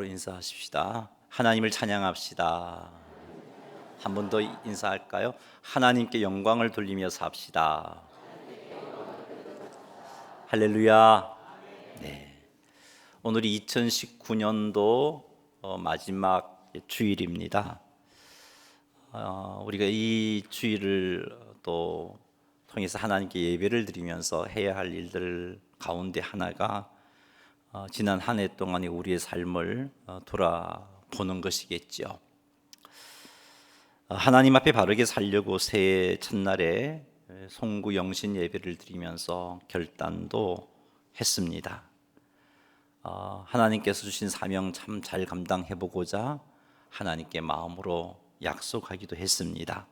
마음으로 인사하십시다. 하나님을 찬양합시다. 한 번 더 인사할까요? 하나님께 영광을 돌리며 삽시다. 할렐루야. 네. 오늘이 2019년도 마지막 주일입니다. 우리가 이 주일을 또 통해서 하나님께 예배를 드리면서 해야 할 일들 가운데 하나가 지난 한 해 동안의 우리의 삶을 돌아보는 것이겠죠. 하나님 앞에 바르게 살려고 새해 첫날에 송구 영신 예배를 드리면서 결단도 했습니다. 하나님께서 주신 사명 참 잘 감당해 보고자 하나님께 마음으로 약속하기도 했습니다.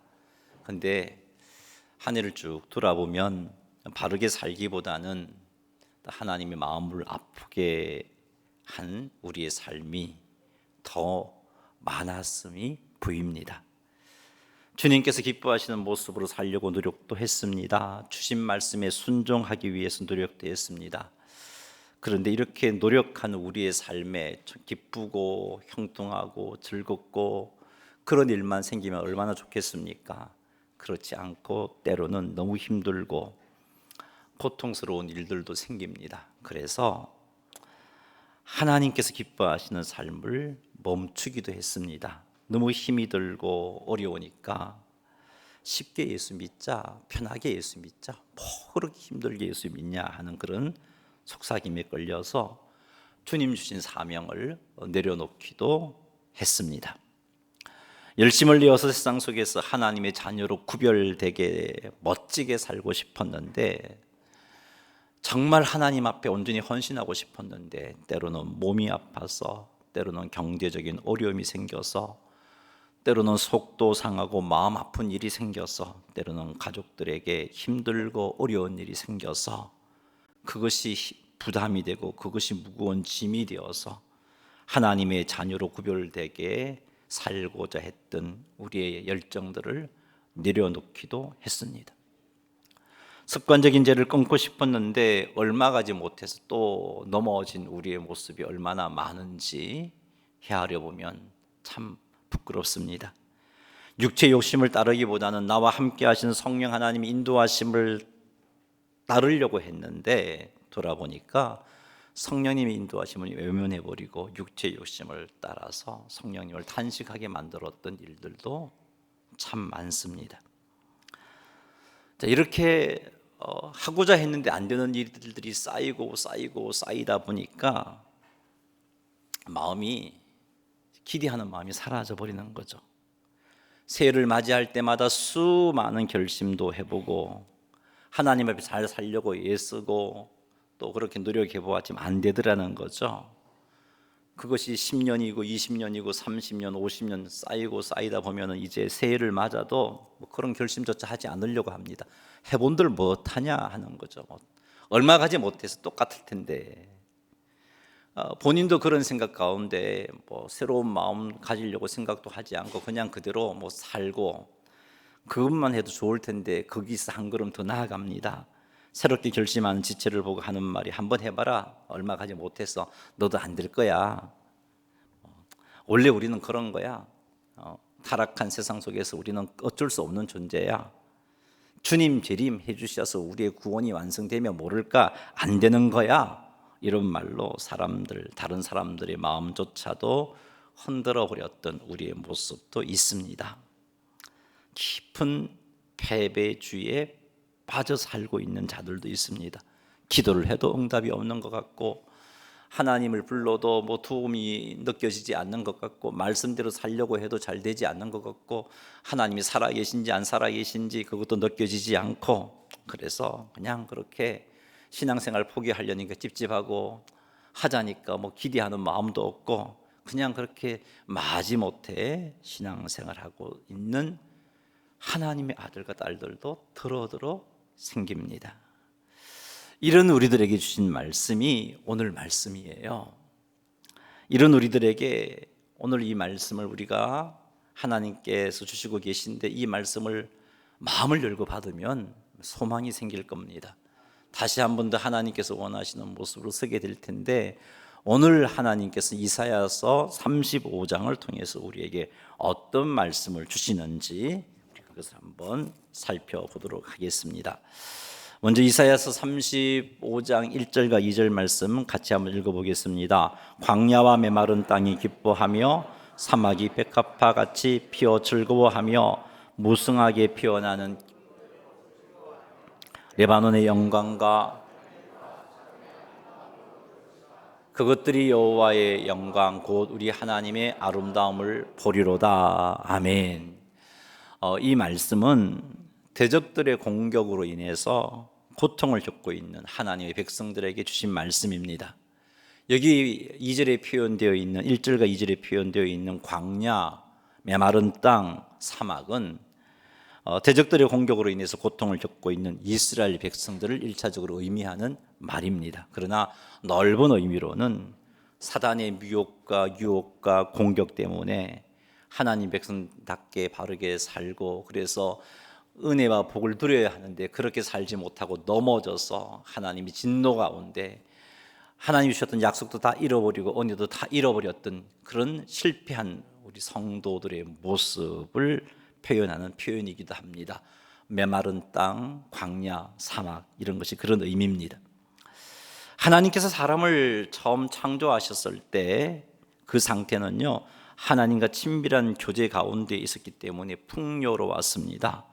그런데 한 해를 쭉 돌아보면 바르게 살기보다는 하나님의 마음을 아프게 한 우리의 삶이 더 많았음이 보입니다. 주님께서 기뻐하시는 모습으로 살려고 노력도 했습니다. 주신 말씀에 순종하기 위해서 노력도 했습니다. 그런데 이렇게 노력하는 우리의 삶에 기쁘고 형통하고 즐겁고 그런 일만 생기면 얼마나 좋겠습니까? 그렇지 않고 때로는 너무 힘들고 고통스러운 일들도 생깁니다. 그래서 하나님께서 기뻐하시는 삶을 멈추기도 했습니다. 너무 힘이 들고 어려우니까 쉽게 예수 믿자, 편하게 예수 믿자, 뭐 그렇게 힘들게 예수 믿냐 하는 그런 속삭임에 걸려서 주님 주신 사명을 내려놓기도 했습니다. 열심을 내어서 세상 속에서 하나님의 자녀로 구별되게 멋지게 살고 싶었는데, 정말 하나님 앞에 온전히 헌신하고 싶었는데 때로는 몸이 아파서, 때로는 경제적인 어려움이 생겨서, 때로는 속도 상하고 마음 아픈 일이 생겨서, 때로는 가족들에게 힘들고 어려운 일이 생겨서 그것이 부담이 되고 그것이 무거운 짐이 되어서 하나님의 자녀로 구별되게 살고자 했던 우리의 열정들을 내려놓기도 했습니다. 습관적인 죄를 끊고 싶었는데 얼마 가지 못해서 또 넘어진 우리의 모습이 얼마나 많은지 헤아려 보면 참 부끄럽습니다. 육체 욕심을 따르기보다는 나와 함께 하신 성령 하나님의 인도하심을 따르려고 했는데 돌아보니까 성령님의 인도하심을 외면해버리고 육체 욕심을 따라서 성령님을 탄식하게 만들었던 일들도 참 많습니다. 자, 이렇게 하고자 했는데 안 되는 일들이 쌓이다 보니까 마음이, 기대하는 마음이 사라져 버리는 거죠. 새해를 맞이할 때마다 수많은 결심도 해보고 하나님 앞에 잘 살려고 애쓰고 또 그렇게 노력해 보았지만 안 되더라는 거죠. 그것이 10년이고 20년이고 30년 50년 쌓이다 보면 이제 새해를 맞아도 뭐 그런 결심조차 하지 않으려고 합니다. 해본들 못하냐 하는 거죠. 얼마 가지 못해서 똑같을 텐데. 본인도 그런 생각 가운데 뭐 새로운 마음 가지려고 생각도 하지 않고 그냥 그대로 뭐 살고 그것만 해도 좋을 텐데 거기서 한 걸음 더 나아갑니다. 새롭게 결심하는 지체를 보고 하는 말이, 한번 해봐라, 얼마 가지 못해서 너도 안 될 거야. 원래 우리는 그런 거야. 타락한 세상 속에서 우리는 어쩔 수 없는 존재야. 주님 재림 해주셔서 우리의 구원이 완성되면 모를까 안 되는 거야. 이런 말로 다른 사람들의 마음조차도 흔들어 버렸던 우리의 모습도 있습니다. 깊은 패배주의에 빠져 살고 있는 자들도 있습니다. 기도를 해도 응답이 없는 것 같고 하나님을 불러도 뭐 도움이 느껴지지 않는 것 같고 말씀대로 살려고 해도 잘 되지 않는 것 같고 하나님이 살아계신지 안 살아계신지 그것도 느껴지지 않고, 그래서 그냥 그렇게 신앙생활 포기하려니까 찝찝하고 하자니까 뭐 기대하는 마음도 없고 그냥 그렇게 마지못해 신앙생활하고 있는 하나님의 아들과 딸들도 더러더러 생깁니다. 이런 우리들에게 주신 말씀이 오늘 말씀이에요. 이런 우리들에게 오늘 이 말씀을 우리가 하나님께서 주시고 계신데 이 말씀을 마음을 열고 받으면 소망이 생길 겁니다. 다시 한 번 더 하나님께서 원하시는 모습으로 서게 될 텐데 오늘 하나님께서 이사야서 35장을 통해서 우리에게 어떤 말씀을 주시는지 그것을 한번 살펴보도록 하겠습니다. 먼저 이사야서 35장 1절과 2절 말씀 같이 한번 읽어보겠습니다. 광야와 메마른 땅이 기뻐하며 사막이 백합화 같이 피어 즐거워하며 무성하게 피어나는 레바논의 영광과 그것들이 여호와의 영광 곧 우리 하나님의 아름다움을 보리로다. 아멘. 이 말씀은 대적들의 공격으로 인해서 고통을 겪고 있는 하나님의 백성들에게 주신 말씀입니다. 여기 2절에 표현되어 있는 1절과 2절에 표현되어 있는 광야, 메마른 땅, 사막은 대적들의 공격으로 인해서 고통을 겪고 있는 이스라엘 백성들을 1차적으로 의미하는 말입니다. 그러나 넓은 의미로는 사단의 미혹과 유혹과 공격 때문에 하나님 백성답게 바르게 살고 그래서 은혜와 복을 누려야 하는데 그렇게 살지 못하고 넘어져서 하나님이 진노 가운데 하나님이 주셨던 약속도 다 잃어버리고 은혜도 다 잃어버렸던 그런 실패한 우리 성도들의 모습을 표현하는 표현이기도 합니다. 메마른 땅, 광야, 사막 이런 것이 그런 의미입니다. 하나님께서 사람을 처음 창조하셨을 때 그 상태는요 하나님과 친밀한 교제 가운데 있었기 때문에 풍요로웠습니다.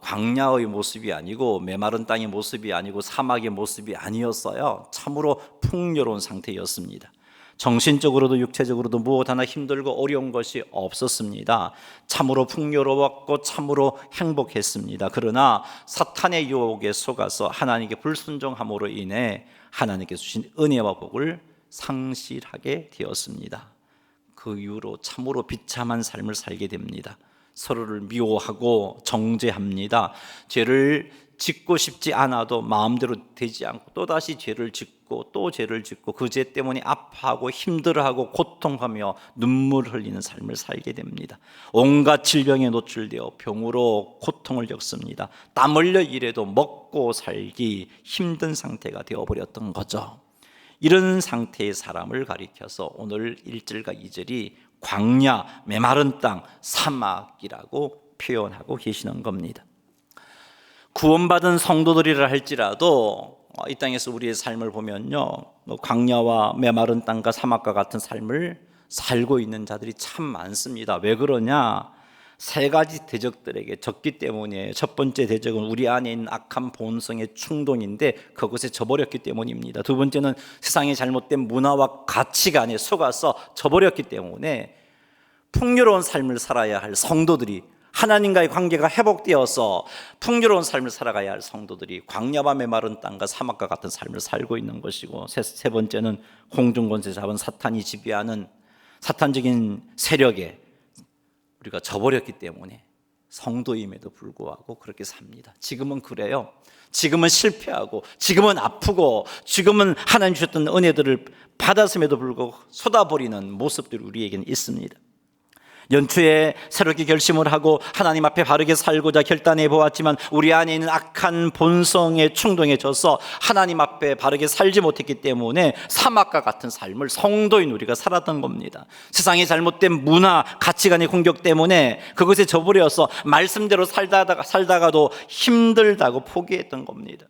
광야의 모습이 아니고 메마른 땅의 모습이 아니고 사막의 모습이 아니었어요. 참으로 풍요로운 상태였습니다. 정신적으로도 육체적으로도 무엇 하나 힘들고 어려운 것이 없었습니다. 참으로 풍요로웠고 참으로 행복했습니다. 그러나 사탄의 유혹에 속아서 하나님께 불순종함으로 인해 하나님께서 주신 은혜와 복을 상실하게 되었습니다. 그 이후로 참으로 비참한 삶을 살게 됩니다. 서로를 미워하고 정죄합니다. 죄를 짓고 싶지 않아도 마음대로 되지 않고 또다시 죄를 짓고 또 죄를 짓고 그 죄 때문에 아파하고 힘들어하고 고통하며 눈물 흘리는 삶을 살게 됩니다. 온갖 질병에 노출되어 병으로 고통을 겪습니다. 땀 흘려 일해도 먹고 살기 힘든 상태가 되어버렸던 거죠. 이런 상태의 사람을 가리켜서 오늘 1절과 2절이 광야, 메마른 땅, 사막이라고 표현하고 계시는 겁니다. 구원받은 성도들이라 할지라도 이 땅에서 우리의 삶을 보면요 광야와 메마른 땅과 사막과 같은 삶을 살고 있는 자들이 참 많습니다. 왜 그러냐? 세 가지 대적들에게 졌기 때문이에요. 첫 번째 대적은 우리 안에 있는 악한 본성의 충동인데 그것에 져버렸기 때문입니다. 두 번째는 세상의 잘못된 문화와 가치관에 속아서 져버렸기 때문에 풍요로운 삶을 살아야 할 성도들이 하나님과의 관계가 회복되어서 풍요로운 삶을 살아가야 할 성도들이 광야와 메마른 땅과 사막과 같은 삶을 살고 있는 것이고 세 번째는 공중권세 잡은 사탄이 지배하는 사탄적인 세력에 우리가 져버렸기 때문에 성도임에도 불구하고 그렇게 삽니다. 지금은 그래요. 지금은 실패하고 지금은 아프고 지금은 하나님 주셨던 은혜들을 받았음에도 불구하고 쏟아버리는 모습들이 우리에게는 있습니다. 연초에 새롭게 결심을 하고 하나님 앞에 바르게 살고자 결단해 보았지만 우리 안에 있는 악한 본성의 충동에 져서 하나님 앞에 바르게 살지 못했기 때문에 사막과 같은 삶을 성도인 우리가 살았던 겁니다. 세상의 잘못된 문화, 가치관의 공격 때문에 그것에 져버려서 말씀대로 살다가도 힘들다고 포기했던 겁니다.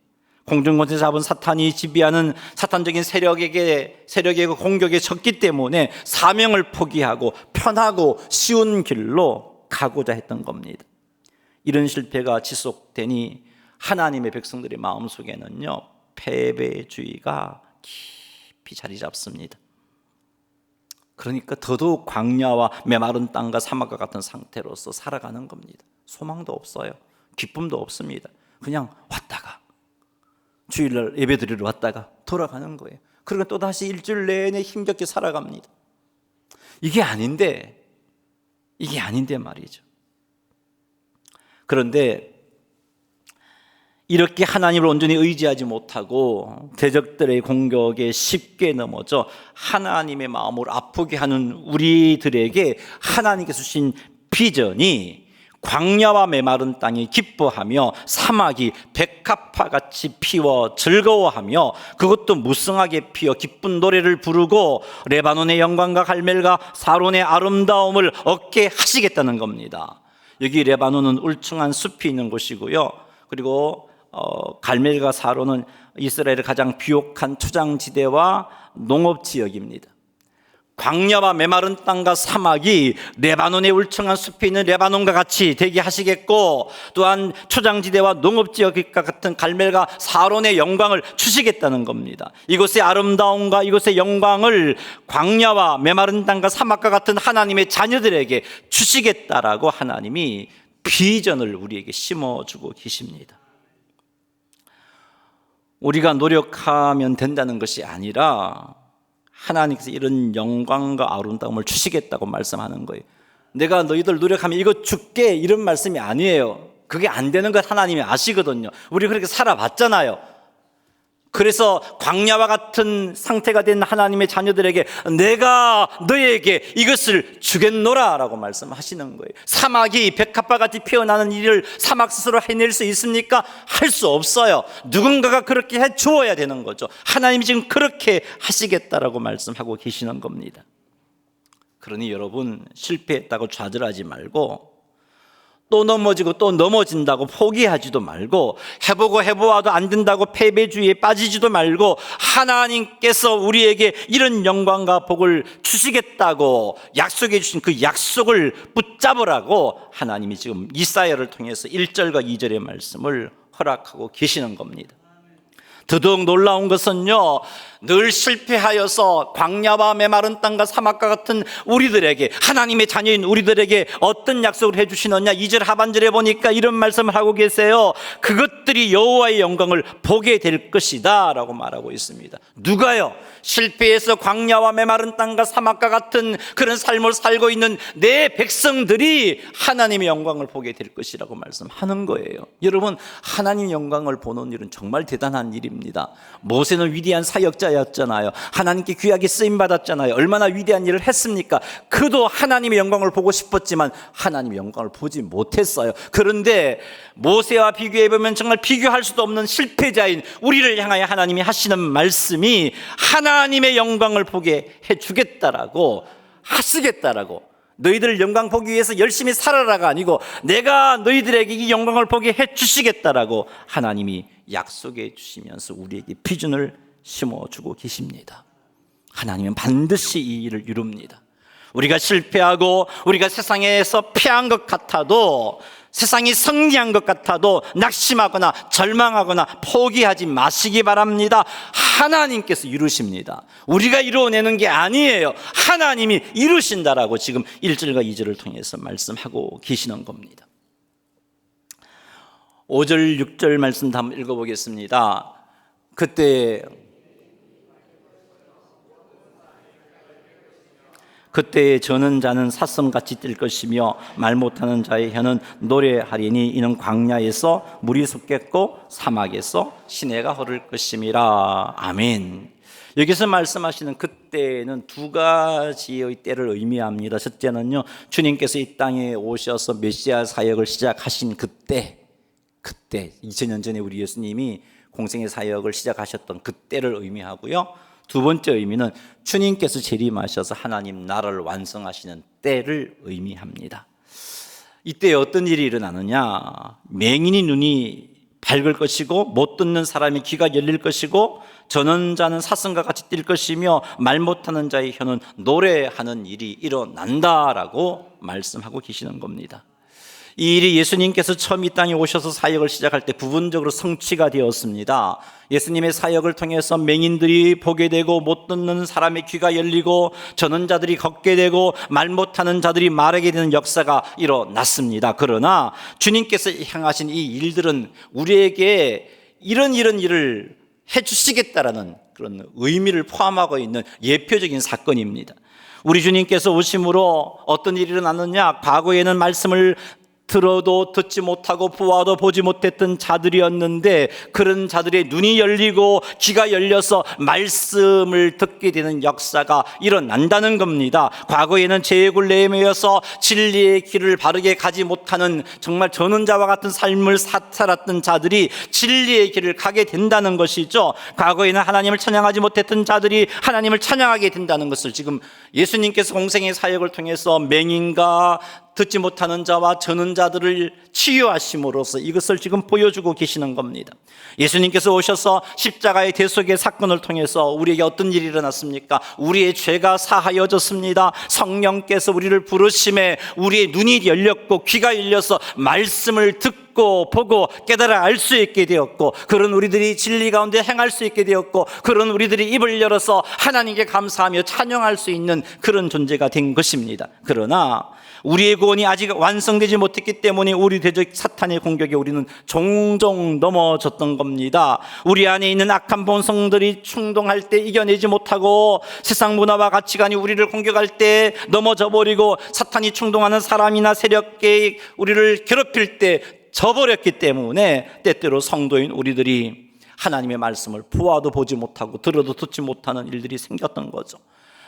공중권세 잡은 사탄이 지배하는 사탄적인 세력에게 공격에 졌기 때문에 사명을 포기하고 편하고 쉬운 길로 가고자 했던 겁니다. 이런 실패가 지속되니 하나님의 백성들의 마음속에는요 패배주의가 깊이 자리 잡습니다. 그러니까 더더욱 광야와 메마른 땅과 사막과 같은 상태로서 살아가는 겁니다. 소망도 없어요. 기쁨도 없습니다. 그냥 왔다가 주일날 예배드리러 왔다가 돌아가는 거예요. 그러니까 또다시 일주일 내내 힘겹게 살아갑니다. 이게 아닌데 말이죠. 그런데 이렇게 하나님을 온전히 의지하지 못하고 대적들의 공격에 쉽게 넘어져 하나님의 마음을 아프게 하는 우리들에게 하나님께서 주신 비전이 광야와 메마른 땅이 기뻐하며 사막이 백합화같이 피워 즐거워하며 그것도 무성하게 피어 기쁜 노래를 부르고 레바논의 영광과 갈멜과 사론의 아름다움을 얻게 하시겠다는 겁니다. 여기 레바논은 울창한 숲이 있는 곳이고요. 그리고 갈멜과 사론은 이스라엘의 가장 비옥한 초장지대와 농업지역입니다. 광야와 메마른 땅과 사막이 레바논의 울창한 숲에 있는 레바논과 같이 되게 하시겠고, 또한 초장지대와 농업지역과 같은 갈멜과 사론의 영광을 주시겠다는 겁니다. 이곳의 아름다움과 이곳의 영광을 광야와 메마른 땅과 사막과 같은 하나님의 자녀들에게 주시겠다라고 하나님이 비전을 우리에게 심어주고 계십니다. 우리가 노력하면 된다는 것이 아니라 하나님께서 이런 영광과 아름다움을 주시겠다고 말씀하는 거예요. 내가 너희들 노력하면 이거 줄게, 이런 말씀이 아니에요. 그게 안 되는 것 하나님이 아시거든요. 우리 그렇게 살아봤잖아요. 그래서 광야와 같은 상태가 된 하나님의 자녀들에게 내가 너에게 이것을 주겠노라 라고 말씀하시는 거예요. 사막이 백합화같이 피어나는 일을 사막 스스로 해낼 수 있습니까? 할 수 없어요. 누군가가 그렇게 해 주어야 되는 거죠. 하나님이 지금 그렇게 하시겠다라고 말씀하고 계시는 겁니다. 그러니 여러분, 실패했다고 좌절하지 말고, 또 넘어지고 또 넘어진다고 포기하지도 말고, 해보고 해보아도 안 된다고 패배주의에 빠지지도 말고, 하나님께서 우리에게 이런 영광과 복을 주시겠다고 약속해 주신 그 약속을 붙잡으라고 하나님이 지금 이사야를 통해서 1절과 2절의 말씀을 허락하고 계시는 겁니다. 더더욱 놀라운 것은요, 늘 실패하여서 광야와 메마른 땅과 사막과 같은 우리들에게, 하나님의 자녀인 우리들에게 어떤 약속을 해주시느냐, 2절 하반절에 보니까 이런 말씀을 하고 계세요. 그것들이 여호와의 영광을 보게 될 것이다 라고 말하고 있습니다. 누가요? 실패해서 광야와 메마른 땅과 사막과 같은 그런 삶을 살고 있는 내 백성들이 하나님의 영광을 보게 될 것이라고 말씀하는 거예요. 여러분, 하나님의 영광을 보는 일은 정말 대단한 일입니다. 모세는 위대한 사역자였잖아요. 하나님께 귀하게 쓰임받았잖아요. 얼마나 위대한 일을 했습니까? 그도 하나님의 영광을 보고 싶었지만 하나님의 영광을 보지 못했어요. 그런데 모세와 비교해보면 정말 비교할 수도 없는 실패자인 우리를 향하여 하나님이 하시는 말씀이 하나님의 영광을 보게 해주겠다라고, 하시겠다라고, 너희들 영광 보기 위해서 열심히 살아라가 아니고 내가 너희들에게 이 영광을 보게 해주시겠다라고 하나님이 약속해 주시면서 우리에게 비전을 심어주고 계십니다. 하나님은 반드시 이 일을 이룹니다. 우리가 실패하고 우리가 세상에서 패한 것 같아도, 세상이 승리한 것 같아도 낙심하거나 절망하거나 포기하지 마시기 바랍니다. 하나님께서 이루십니다. 우리가 이루어내는 게 아니에요. 하나님이 이루신다라고 지금 1절과 2절을 통해서 말씀하고 계시는 겁니다. 5절 6절 말씀 한번 읽어보겠습니다. 그때 저는 자는 사슴같이 뛸 것이며 말 못하는 자의 혀는 노래하리니 이는 광야에서 물이 솟겠고 사막에서 시내가 흐를 것임이라. 아멘. 여기서 말씀하시는 그때는 두 가지의 때를 의미합니다. 첫째는요, 주님께서 이 땅에 오셔서 메시아 사역을 시작하신 그때 2000년 전에 우리 예수님이 공생의 사역을 시작하셨던 그때를 의미하고요, 두 번째 의미는 주님께서 재림하셔서 하나님 나라를 완성하시는 때를 의미합니다. 이때 어떤 일이 일어나느냐, 맹인이 눈이 밝을 것이고 못 듣는 사람의 귀가 열릴 것이고 전원자는 사슴과 같이 뛸 것이며 말 못하는 자의 혀는 노래하는 일이 일어난다라고 말씀하고 계시는 겁니다. 이 일이 예수님께서 처음 이 땅에 오셔서 사역을 시작할 때 부분적으로 성취가 되었습니다. 예수님의 사역을 통해서 맹인들이 보게 되고 못 듣는 사람의 귀가 열리고 전원자들이 걷게 되고 말 못하는 자들이 말하게 되는 역사가 일어났습니다. 그러나 주님께서 향하신 이 일들은 우리에게 이런 일을 해주시겠다라는 그런 의미를 포함하고 있는 예표적인 사건입니다. 우리 주님께서 오심으로 어떤 일이 일어났느냐, 과거에는 말씀을 들어도 듣지 못하고 보아도 보지 못했던 자들이었는데 그런 자들의 눈이 열리고 귀가 열려서 말씀을 듣게 되는 역사가 일어난다는 겁니다. 과거에는 죄의 굴레에 매여서 진리의 길을 바르게 가지 못하는 정말 전원자와 같은 삶을 살았던 자들이 진리의 길을 가게 된다는 것이죠. 과거에는 하나님을 찬양하지 못했던 자들이 하나님을 찬양하게 된다는 것을 지금 예수님께서 공생의 사역을 통해서 맹인과 듣지 못하는 자와 저는 자들을 치유하심으로써 이것을 지금 보여주고 계시는 겁니다. 예수님께서 오셔서 십자가의 대속의 사건을 통해서 우리에게 어떤 일이 일어났습니까? 우리의 죄가 사하여졌습니다. 성령께서 우리를 부르심에 우리의 눈이 열렸고 귀가 열려서 말씀을 듣고 보고 깨달아 알 수 있게 되었고, 그런 우리들이 진리 가운데 행할 수 있게 되었고, 그런 우리들이 입을 열어서 하나님께 감사하며 찬양할 수 있는 그런 존재가 된 것입니다. 그러나 우리의 구원이 아직 완성되지 못했기 때문에 우리 대적 사탄의 공격에 우리는 종종 넘어졌던 겁니다. 우리 안에 있는 악한 본성들이 충동할 때 이겨내지 못하고 세상 문화와 가치관이 우리를 공격할 때 넘어져 버리고 사탄이 충동하는 사람이나 세력에 우리를 괴롭힐 때 져버렸기 때문에 때때로 성도인 우리들이 하나님의 말씀을 보아도 보지 못하고 들어도 듣지 못하는 일들이 생겼던 거죠.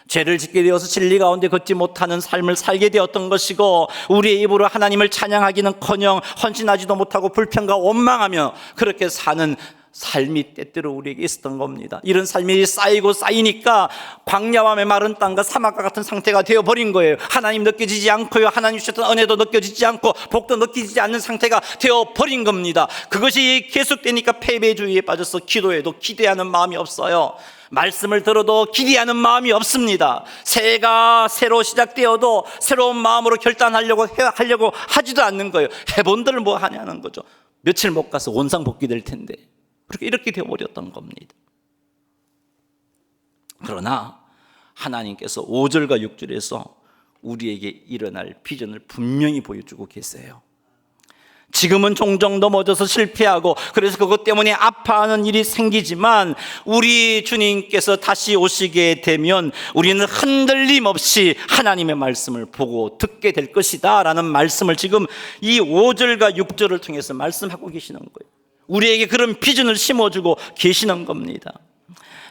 죄를 짓게 되어서 진리 가운데 걷지 못하는 삶을 살게 되었던 것이고, 우리의 입으로 하나님을 찬양하기는커녕 헌신하지도 못하고 불평과 원망하며 그렇게 사는 삶이 때때로 우리에게 있었던 겁니다. 이런 삶이 쌓이고 쌓이니까 광야와 메마른 땅과 사막과 같은 상태가 되어버린 거예요. 하나님 느껴지지 않고요, 하나님 주셨던 은혜도 느껴지지 않고 복도 느껴지지 않는 상태가 되어버린 겁니다. 그것이 계속되니까 패배주의에 빠져서 기도해도 기대하는 마음이 없어요. 말씀을 들어도 기대하는 마음이 없습니다. 새해가 새로 시작되어도 새로운 마음으로 결단하려고 하지도 않는 거예요. 해본들 뭐 하냐는 거죠. 며칠 못 가서 원상복귀 될 텐데. 그렇게 이렇게 되어버렸던 겁니다. 그러나 하나님께서 5절과 6절에서 우리에게 일어날 비전을 분명히 보여주고 계세요. 지금은 종종 넘어져서 실패하고 그래서 그것 때문에 아파하는 일이 생기지만 우리 주님께서 다시 오시게 되면 우리는 흔들림 없이 하나님의 말씀을 보고 듣게 될 것이다 라는 말씀을 지금 이 5절과 6절을 통해서 말씀하고 계시는 거예요. 우리에게 그런 비전을 심어주고 계시는 겁니다.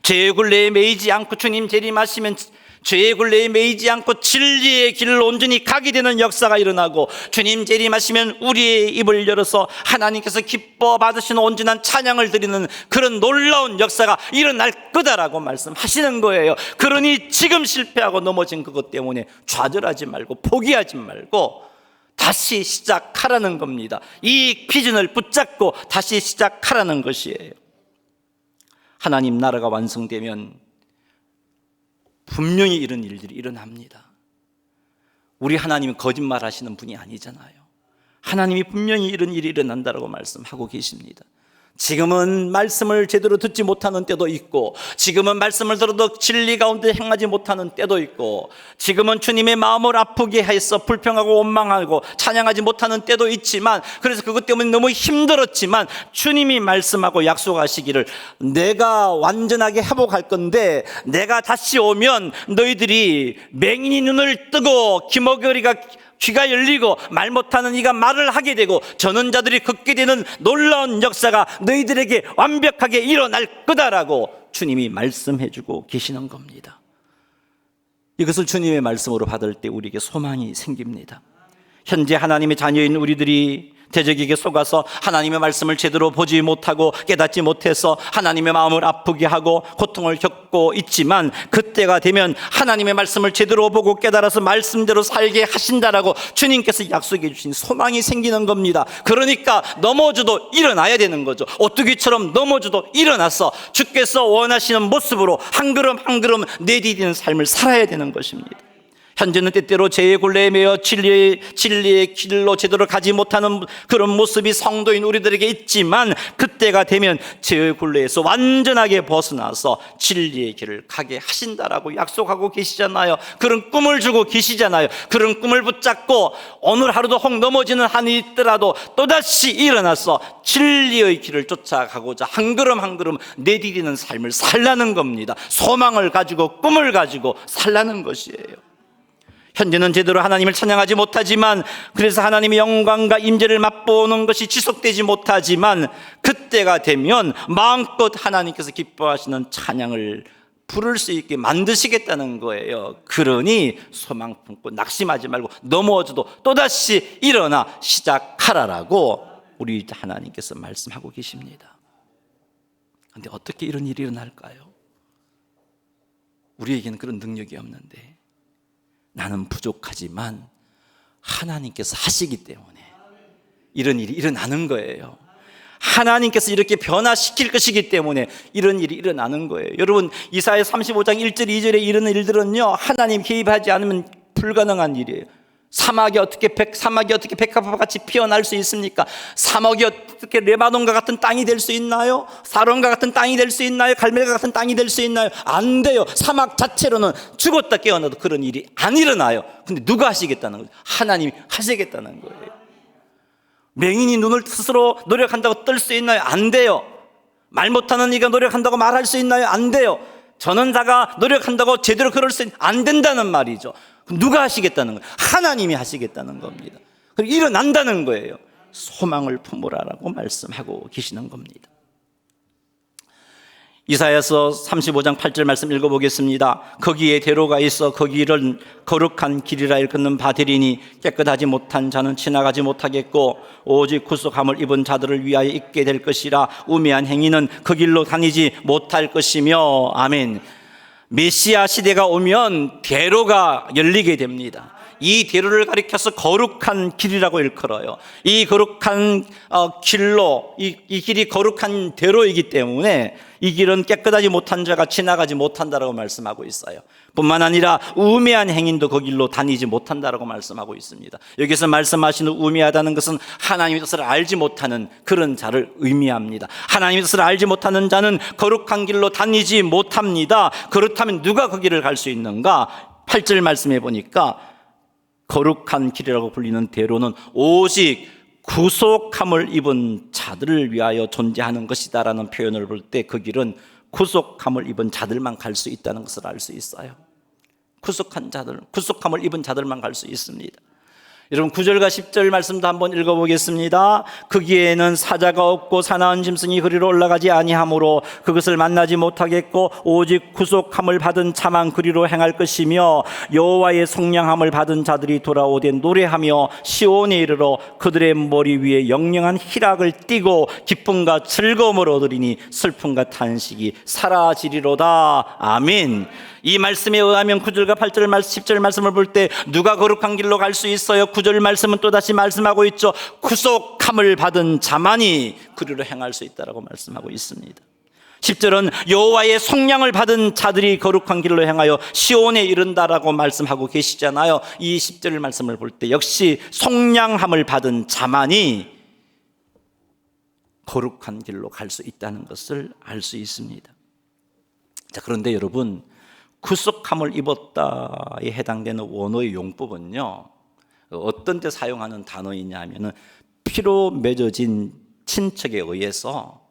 죄의 굴레에 매이지 않고 주님 재림하시면 죄의 굴레에 매이지 않고 진리의 길을 온전히 가게 되는 역사가 일어나고, 주님 재림하시면 우리의 입을 열어서 하나님께서 기뻐 받으시는 온전한 찬양을 드리는 그런 놀라운 역사가 일어날 거다라고 말씀하시는 거예요. 그러니 지금 실패하고 넘어진 그것 때문에 좌절하지 말고 포기하지 말고 다시 시작하라는 겁니다. 이 비전을 붙잡고 다시 시작하라는 것이에요. 하나님 나라가 완성되면 분명히 이런 일들이 일어납니다. 우리 하나님은 거짓말 하시는 분이 아니잖아요. 하나님이 분명히 이런 일이 일어난다고 말씀하고 계십니다. 지금은 말씀을 제대로 듣지 못하는 때도 있고, 지금은 말씀을 들어도 진리 가운데 행하지 못하는 때도 있고, 지금은 주님의 마음을 아프게 해서 불평하고 원망하고 찬양하지 못하는 때도 있지만, 그래서 그것 때문에 너무 힘들었지만 주님이 말씀하고 약속하시기를 내가 완전하게 회복할 건데 내가 다시 오면 너희들이 맹인이 눈을 뜨고 기머거리가 귀가 열리고 말 못하는 이가 말을 하게 되고 저는 자들이 걷게 되는 놀라운 역사가 너희들에게 완벽하게 일어날 거다라고 주님이 말씀해주고 계시는 겁니다. 이것을 주님의 말씀으로 받을 때 우리에게 소망이 생깁니다. 현재 하나님의 자녀인 우리들이 대적에게 속아서 하나님의 말씀을 제대로 보지 못하고 깨닫지 못해서 하나님의 마음을 아프게 하고 고통을 겪고 있지만, 그때가 되면 하나님의 말씀을 제대로 보고 깨달아서 말씀대로 살게 하신다라고 주님께서 약속해 주신 소망이 생기는 겁니다. 그러니까 넘어져도 일어나야 되는 거죠. 오뚜기처럼 넘어져도 일어나서 주께서 원하시는 모습으로 한 걸음 한 걸음 내디디는 삶을 살아야 되는 것입니다. 현재는 때때로 죄의 굴레에 매여 진리의 길로 제대로 가지 못하는 그런 모습이 성도인 우리들에게 있지만, 그때가 되면 죄의 굴레에서 완전하게 벗어나서 진리의 길을 가게 하신다라고 약속하고 계시잖아요. 그런 꿈을 주고 계시잖아요. 그런 꿈을 붙잡고 오늘 하루도 혹 넘어지는 한이 있더라도 또다시 일어나서 진리의 길을 쫓아가고자 한 걸음 한 걸음 내디디는 삶을 살라는 겁니다. 소망을 가지고 꿈을 가지고 살라는 것이에요. 현재는 제대로 하나님을 찬양하지 못하지만, 그래서 하나님의 영광과 임재를 맛보는 것이 지속되지 못하지만, 그때가 되면 마음껏 하나님께서 기뻐하시는 찬양을 부를 수 있게 만드시겠다는 거예요. 그러니 소망 품고 낙심하지 말고 넘어져도 또다시 일어나 시작하라라고 우리 하나님께서 말씀하고 계십니다. 그런데 어떻게 이런 일이 일어날까요? 우리에게는 그런 능력이 없는데, 나는 부족하지만 하나님께서 하시기 때문에 이런 일이 일어나는 거예요. 하나님께서 이렇게 변화시킬 것이기 때문에 이런 일이 일어나는 거예요. 여러분, 이사야 35장 1절 2절에 이런 일들은요, 하나님 개입하지 않으면 불가능한 일이에요. 사막이 어떻게 백합화 같이 피어날 수 있습니까? 사막이 어떻게 레바논과 같은 땅이 될 수 있나요? 사론과 같은 땅이 될 수 있나요? 갈멜과 같은 땅이 될 수 있나요? 안 돼요. 사막 자체로는 죽었다 깨어나도 그런 일이 안 일어나요. 근데 누가 하시겠다는 거예요? 하나님이 하시겠다는 거예요. 맹인이 눈을 스스로 노력한다고 뜰 수 있나요? 안 돼요. 말 못하는 이가 노력한다고 말할 수 있나요? 안 돼요. 전원자가 노력한다고 제대로 그럴 수 안 된다는 말이죠. 그럼 누가 하시겠다는 거예요? 하나님이 하시겠다는 겁니다. 그리고 일어난다는 거예요. 소망을 품으라라고 말씀하고 계시는 겁니다. 이사야서 35장 8절 말씀 읽어보겠습니다. 거기에 대로가 있어 거기를 거룩한 길이라 일컫는 바되리니 깨끗하지 못한 자는 지나가지 못하겠고 오직 구속함을 입은 자들을 위하여 있게 될 것이라. 우매한 행위는 그 길로 다니지 못할 것이며. 아멘. 메시아 시대가 오면 대로가 열리게 됩니다. 이 대로를 가리켜서 거룩한 길이라고 일컬어요. 이 거룩한 길로, 이 길이 거룩한 대로이기 때문에 이 길은 깨끗하지 못한 자가 지나가지 못한다라고 말씀하고 있어요. 뿐만 아니라 우매한 행인도 그 길로 다니지 못한다라고 말씀하고 있습니다. 여기서 말씀하시는 우매하다는 것은 하나님의 뜻을 알지 못하는 그런 자를 의미합니다. 하나님의 뜻을 알지 못하는 자는 거룩한 길로 다니지 못합니다. 그렇다면 누가 그 길을 갈 수 있는가? 8절 말씀해 보니까 거룩한 길이라고 불리는 대로는 오직 구속함을 입은 자들을 위하여 존재하는 것이다라는 표현을 볼 때 그 길은 구속함을 입은 자들만 갈 수 있다는 것을 알 수 있어요. 구속함을 입은 자들만 갈 수 있습니다. 여러분 9절과 10절 말씀도 한번 읽어보겠습니다. 거기에는 사자가 없고 사나운 짐승이 그리로 올라가지 아니하므로 그것을 만나지 못하겠고 오직 구속함을 받은 자만 그리로 행할 것이며 여호와의 속량함을 받은 자들이 돌아오되 노래하며 시온에 이르러 그들의 머리 위에 영영한 희락을 띠고 기쁨과 즐거움을 얻으리니 슬픔과 탄식이 사라지리로다. 아멘. 이 말씀에 의하면 9절과 8절 말씀 10절 말씀을 볼 때 누가 거룩한 길로 갈 수 있어요? 9절 말씀은 또다시 말씀하고 있죠. 구속함을 받은 자만이 그리로 행할 수 있다라고 말씀하고 있습니다. 10절은 여호와의 속량을 받은 자들이 거룩한 길로 행하여 시온에 이른다라고 말씀하고 계시잖아요. 이 10절 말씀을 볼 때 역시 속량함을 받은 자만이 거룩한 길로 갈 수 있다는 것을 알 수 있습니다. 자, 그런데 여러분, 구속함을 입었다에 해당되는 원어의 용법은요, 어떤 데 사용하는 단어이냐 하면은 피로 맺어진 친척에 의해서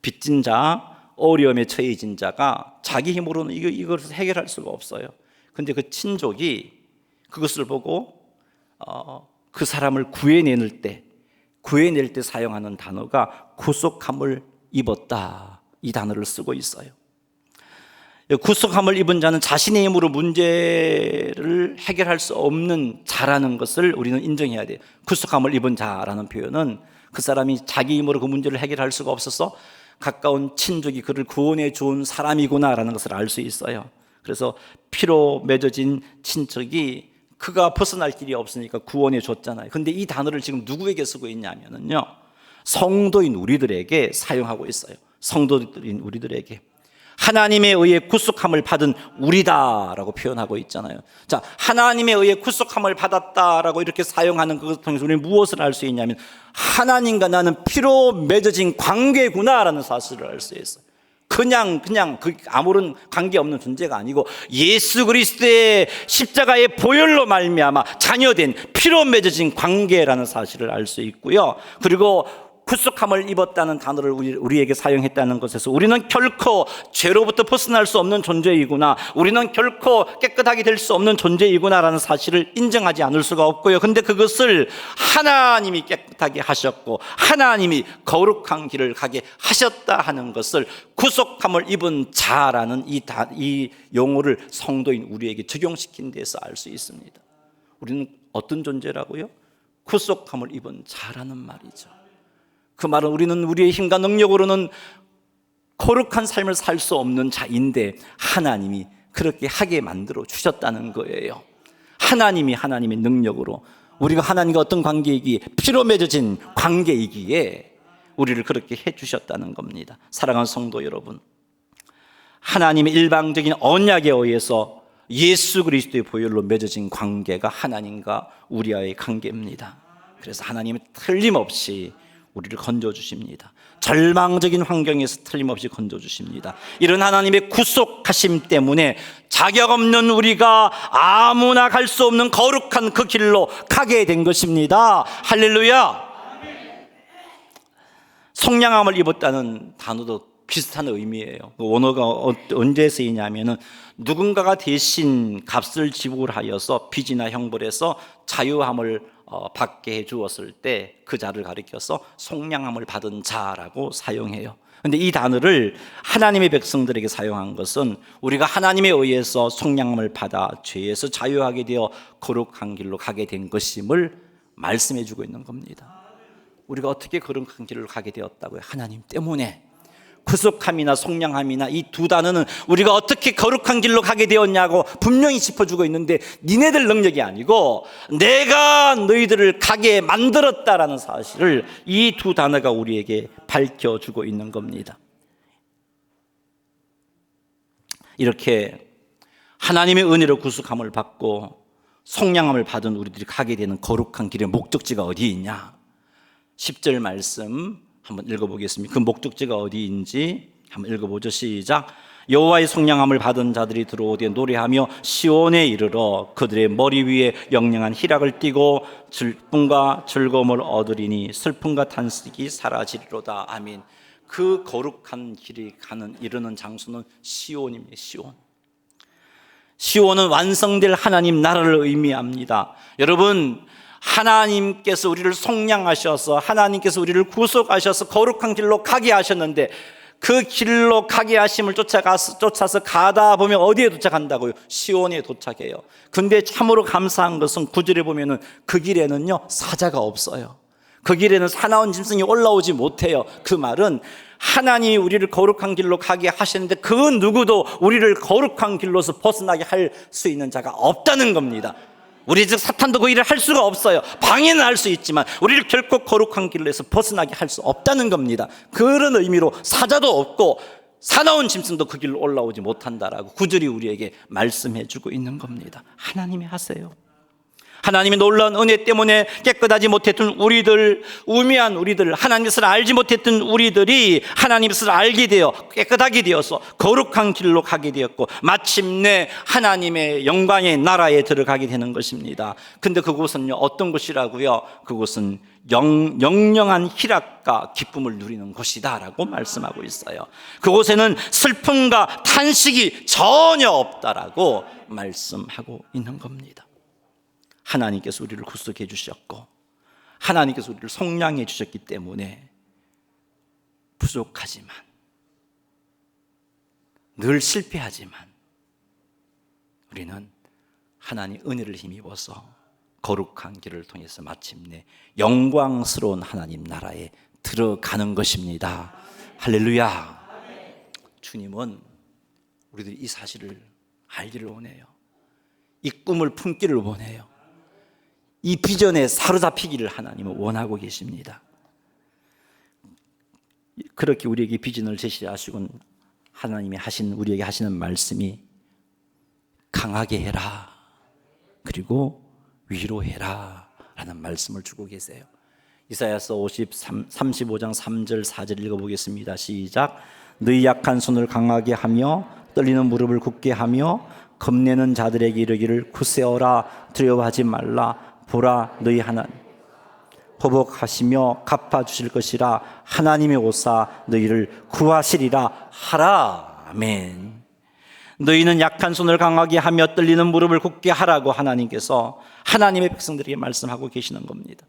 빚진 자, 어려움에 처해진 자가 자기 힘으로는 이것을 해결할 수가 없어요. 근데 그 친족이 그것을 보고 그 사람을 구해낼 때 사용하는 단어가 구속함을 입었다, 이 단어를 쓰고 있어요. 구속함을 입은 자는 자신의 힘으로 문제를 해결할 수 없는 자라는 것을 우리는 인정해야 돼요. 구속함을 입은 자라는 표현은 그 사람이 자기 힘으로 그 문제를 해결할 수가 없어서 가까운 친족이 그를 구원해 준 사람이구나라는 것을 알 수 있어요. 그래서 피로 맺어진 친척이 그가 벗어날 길이 없으니까 구원해 줬잖아요. 근데 이 단어를 지금 누구에게 쓰고 있냐면요, 성도인 우리들에게 사용하고 있어요. 성도인 우리들에게 하나님에 의해 구속함을 받은 우리다라고 표현하고 있잖아요. 자, 하나님에 의해 구속함을 받았다라고 이렇게 사용하는 그것을 통해서 우리는 무엇을 알 수 있냐면 하나님과 나는 피로 맺어진 관계구나라는 사실을 알 수 있어요. 그냥 그 아무런 관계없는 존재가 아니고 예수 그리스도의 십자가의 보혈로 말미암아 자녀된 피로 맺어진 관계라는 사실을 알 수 있고요. 그리고 구속함을 입었다는 단어를 우리에게 사용했다는 것에서 우리는 결코 죄로부터 벗어날 수 없는 존재이구나, 우리는 결코 깨끗하게 될 수 없는 존재이구나라는 사실을 인정하지 않을 수가 없고요. 근데 그것을 하나님이 깨끗하게 하셨고 하나님이 거룩한 길을 가게 하셨다 하는 것을 구속함을 입은 자라는 이 용어를 성도인 우리에게 적용시킨 데서 알 수 있습니다. 우리는 어떤 존재라고요? 구속함을 입은 자라는 말이죠. 그 말은 우리는 우리의 힘과 능력으로는 거룩한 삶을 살 수 없는 자인데 하나님이 그렇게 하게 만들어 주셨다는 거예요. 하나님의 능력으로 우리가 하나님과 어떤 관계이기에, 피로 맺어진 관계이기에 우리를 그렇게 해 주셨다는 겁니다. 사랑하는 성도 여러분, 하나님의 일방적인 언약에 의해서 예수 그리스도의 보혈로 맺어진 관계가 하나님과 우리와의 관계입니다. 그래서 하나님은 틀림없이 우리를 건져주십니다. 절망적인 환경에서 틀림없이 건져주십니다. 이런 하나님의 구속하심 때문에 자격 없는 우리가 아무나 갈 수 없는 거룩한 그 길로 가게 된 것입니다. 할렐루야. 속량함을 입었다는 단어도 비슷한 의미예요. 그 원어가 언제 쓰이냐면은 누군가가 대신 값을 지불하여서 빚이나 형벌에서 자유함을 받게 해 주었을 때 그 자를 가리켜서 속량함을 받은 자라고 사용해요. 그런데 이 단어를 하나님의 백성들에게 사용한 것은 우리가 하나님에 의해서 속량함을 받아 죄에서 자유하게 되어 거룩한 길로 가게 된 것임을 말씀해 주고 있는 겁니다. 우리가 어떻게 거룩한 길을 가게 되었다고요? 하나님 때문에. 구속함이나 속량함이나 이 두 단어는 우리가 어떻게 거룩한 길로 가게 되었냐고 분명히 짚어주고 있는데, 니네들 능력이 아니고 내가 너희들을 가게 만들었다라는 사실을 이 두 단어가 우리에게 밝혀주고 있는 겁니다. 이렇게 하나님의 은혜로 구속함을 받고 속량함을 받은 우리들이 가게 되는 거룩한 길의 목적지가 어디에 있냐? 10절 말씀 한번 읽어보겠습니다. 그 목적지가 어디인지 한번 읽어보죠. 시작. 여호와의 속량함을 받은 자들이 들어오되 노래하며 시온에 이르러 그들의 머리 위에 영영한 희락을 띠고 기쁨과 즐거움을 얻으리니 슬픔과 탄식이 사라지리로다. 아멘. 그 거룩한 길이 이르는 장소는 시온입니다. 시온은 완성될 하나님 나라를 의미합니다. 여러분, 하나님께서 우리를 속량하셔서 하나님께서 우리를 구속하셔서 거룩한 길로 가게 하셨는데, 그 길로 가게 하심을 쫓아서 가다 보면 어디에 도착한다고요? 시온에 도착해요. 근데 참으로 감사한 것은 9절에 보면은 그 길에는요 사자가 없어요. 그 길에는 사나운 짐승이 올라오지 못해요. 그 말은 하나님이 우리를 거룩한 길로 가게 하셨는데 그 누구도 우리를 거룩한 길로서 벗어나게 할 수 있는 자가 없다는 겁니다. 우리 즉 사탄도 그 일을 할 수가 없어요. 방해는 할 수 있지만 우리를 결코 거룩한 길에서 벗어나게 할 수 없다는 겁니다. 그런 의미로 사자도 없고 사나운 짐승도 그 길로 올라오지 못한다라고 구절이 우리에게 말씀해 주고 있는 겁니다. 하나님이 하세요. 하나님의 놀라운 은혜 때문에 깨끗하지 못했던 우리들, 우매한 우리들, 하나님의 뜻을 알지 못했던 우리들이 하나님의 뜻을 알게 되어 깨끗하게 되어서 거룩한 길로 가게 되었고 마침내 하나님의 영광의 나라에 들어가게 되는 것입니다. 근데 그곳은요 어떤 곳이라고요? 그곳은 영영한 희락과 기쁨을 누리는 곳이다 라고 말씀하고 있어요. 그곳에는 슬픔과 탄식이 전혀 없다라고 말씀하고 있는 겁니다. 하나님께서 우리를 구속해 주셨고 하나님께서 우리를 속량해 주셨기 때문에 부족하지만 늘 실패하지만 우리는 하나님 은혜를 힘입어서 거룩한 길을 통해서 마침내 영광스러운 하나님 나라에 들어가는 것입니다. 할렐루야. 주님은 우리들이 이 사실을 알기를 원해요. 이 꿈을 품기를 원해요. 이 비전에 사로잡히기를 하나님은 원하고 계십니다. 그렇게 우리에게 비전을 제시하시고 하나님이 우리에게 하시는 말씀이 강하게 해라 그리고 위로해라 라는 말씀을 주고 계세요. 이사야서 35장 3절 4절 읽어보겠습니다. 시작. 너희 약한 손을 강하게 하며 떨리는 무릎을 굳게 하며 겁내는 자들에게 이르기를 굳세어라 두려워하지 말라 보라 너희 하나님 보복하시며 갚아주실 것이라. 하나님이 오사 너희를 구하시리라 하라. 아멘. 너희는 약한 손을 강하게 하며 떨리는 무릎을 굳게 하라고 하나님께서 하나님의 백성들에게 말씀하고 계시는 겁니다.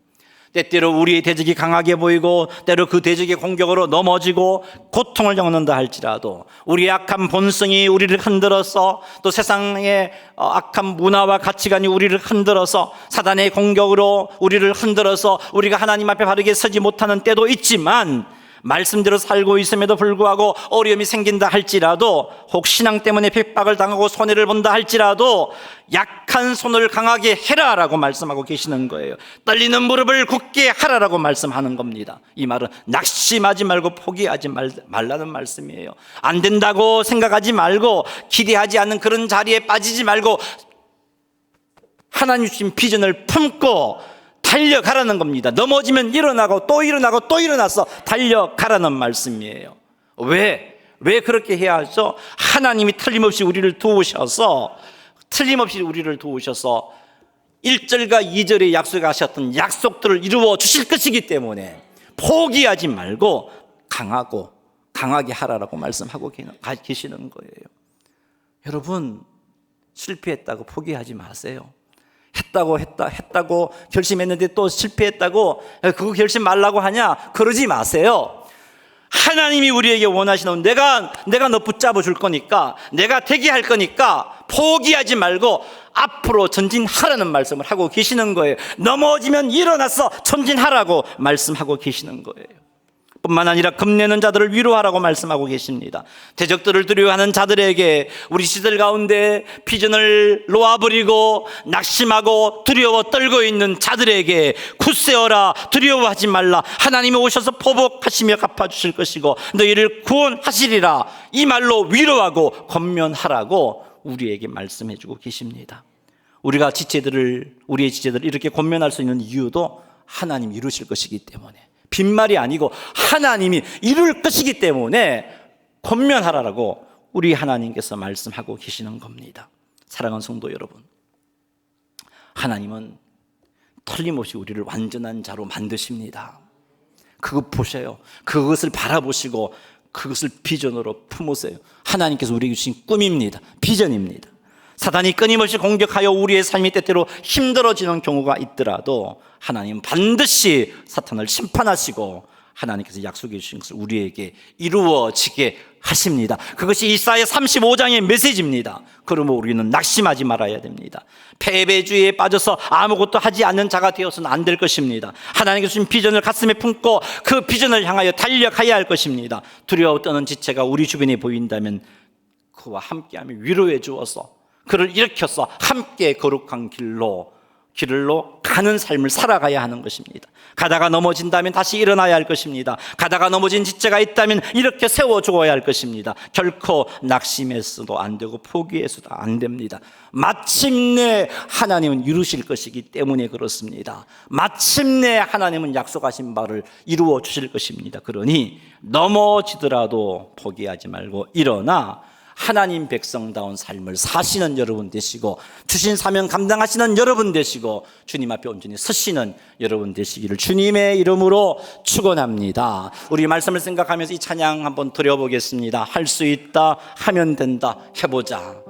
때때로 우리의 대적이 강하게 보이고 때로 그 대적의 공격으로 넘어지고 고통을 겪는다 할지라도 우리의 약한 본성이 우리를 흔들어서 또 세상의 악한 문화와 가치관이 우리를 흔들어서 사단의 공격으로 우리를 흔들어서 우리가 하나님 앞에 바르게 서지 못하는 때도 있지만 말씀대로 살고 있음에도 불구하고 어려움이 생긴다 할지라도 혹 신앙 때문에 핍박을 당하고 손해를 본다 할지라도 약한 손을 강하게 해라라고 말씀하고 계시는 거예요. 떨리는 무릎을 굳게 하라라고 말씀하는 겁니다. 이 말은 낙심하지 말고 포기하지 말라는 말씀이에요. 안 된다고 생각하지 말고 기대하지 않는 그런 자리에 빠지지 말고 하나님 주신 비전을 품고 달려가라는 겁니다. 넘어지면 일어나고 또 일어나고 또 일어나서 달려가라는 말씀이에요. 왜 그렇게 해야 하죠? 하나님이 틀림없이 우리를 도우셔서 1절과 2절에 약속하셨던 약속들을 이루어 주실 것이기 때문에 포기하지 말고 강하게 하라라고 말씀하고 계시는 거예요. 여러분, 실패했다고 포기하지 마세요. 했다고 결심했는데 또 실패했다고 그거 결심 말라고 하냐? 그러지 마세요. 하나님이 우리에게 원하시는 내가 너 붙잡아 줄 거니까 내가 되게 할 거니까 포기하지 말고 앞으로 전진하라는 말씀을 하고 계시는 거예요. 넘어지면 일어나서 전진하라고 말씀하고 계시는 거예요. 뿐만 아니라 겁내는 자들을 위로하라고 말씀하고 계십니다. 대적들을 두려워하는 자들에게 우리 시들 가운데 비전을 놓아버리고 낙심하고 두려워 떨고 있는 자들에게 굳세어라, 두려워하지 말라, 하나님이 오셔서 포복하시며 갚아주실 것이고 너희를 구원하시리라, 이 말로 위로하고 권면하라고 우리에게 말씀해주고 계십니다. 우리의 지체들을 이렇게 권면할 수 있는 이유도 하나님 이루실 것이기 때문에, 빈말이 아니고 하나님이 이룰 것이기 때문에 권면하라고 우리 하나님께서 말씀하고 계시는 겁니다. 사랑하는 성도 여러분, 하나님은 틀림없이 우리를 완전한 자로 만드십니다. 그거 보세요. 그것을 바라보시고 그것을 비전으로 품으세요. 하나님께서 우리에게 주신 꿈입니다. 비전입니다. 사단이 끊임없이 공격하여 우리의 삶이 때때로 힘들어지는 경우가 있더라도 하나님은 반드시 사탄을 심판하시고 하나님께서 약속해 주신 것을 우리에게 이루어지게 하십니다. 그것이 이사야 35장의 메시지입니다. 그러므로 우리는 낙심하지 말아야 됩니다. 패배주의에 빠져서 아무것도 하지 않는 자가 되어서는 안 될 것입니다. 하나님께서 주신 비전을 가슴에 품고 그 비전을 향하여 달려가야 할 것입니다. 두려워 떠는 지체가 우리 주변에 보인다면 그와 함께하며 위로해 주어서 그를 일으켜서 함께 거룩한 길로 가는 삶을 살아가야 하는 것입니다. 가다가 넘어진다면 다시 일어나야 할 것입니다. 가다가 넘어진 지체가 있다면 이렇게 세워주어야 할 것입니다. 결코 낙심해서도 안 되고 포기해서도 안 됩니다. 마침내 하나님은 이루실 것이기 때문에 그렇습니다. 마침내 하나님은 약속하신 바를 이루어 주실 것입니다. 그러니 넘어지더라도 포기하지 말고 일어나 하나님 백성다운 삶을 사시는 여러분 되시고 주신 사명 감당하시는 여러분 되시고 주님 앞에 온전히 서시는 여러분 되시기를 주님의 이름으로 축원합니다. 우리 말씀을 생각하면서 이 찬양 한번 드려보겠습니다. 할 수 있다, 하면 된다, 해보자.